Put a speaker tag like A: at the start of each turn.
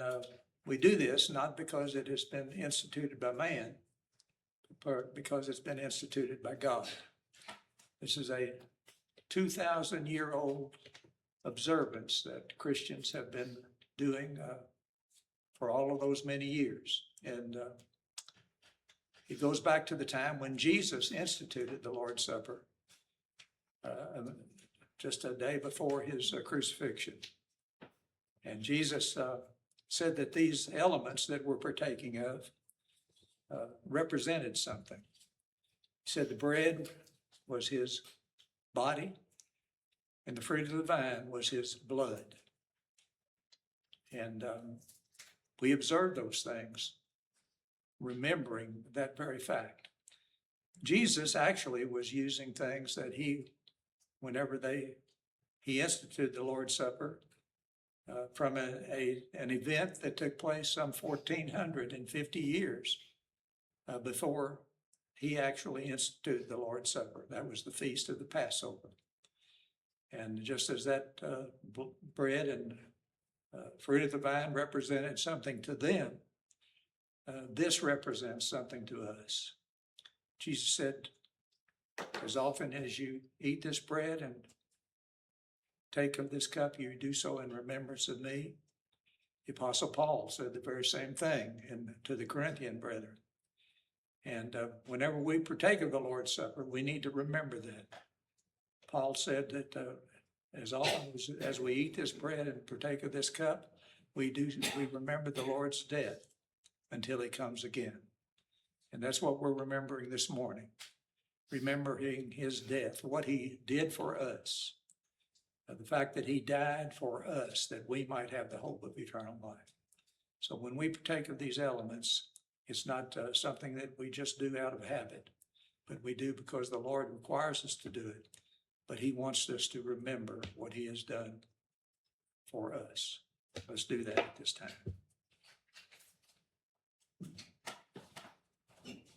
A: And we do this not because it has been instituted by man, but because it's been instituted by God. This is a 2,000-year-old observance that Christians have been doing for all of those many years. And it goes back to the time when Jesus instituted the Lord's Supper, just a day before his crucifixion. And Jesus said that these elements that we're partaking of represented something. He said the bread was his body and the fruit of the vine was his blood. And we observe those things, remembering that very fact. Jesus actually was using things that whenever he instituted the Lord's Supper, from an event that took place some 1,450 years before he actually instituted the Lord's Supper. That was the feast of the Passover. And just as that bread and fruit of the vine represented something to them, this represents something to us. Jesus said, as often as you eat this bread and take of this cup, you do so in remembrance of me. The Apostle Paul said the very same thing to the Corinthian brethren. And whenever we partake of the Lord's Supper, we need to remember that. Paul said that as often as we eat this bread and partake of this cup, we remember the Lord's death until he comes again. And that's what we're remembering this morning, remembering his death, what he did for us, the fact that he died for us, that we might have the hope of eternal life. So when we partake of these elements, it's not something that we just do out of habit, but we do because the Lord requires us to do it. But he wants us to remember what he has done for us. Let's do that at this time.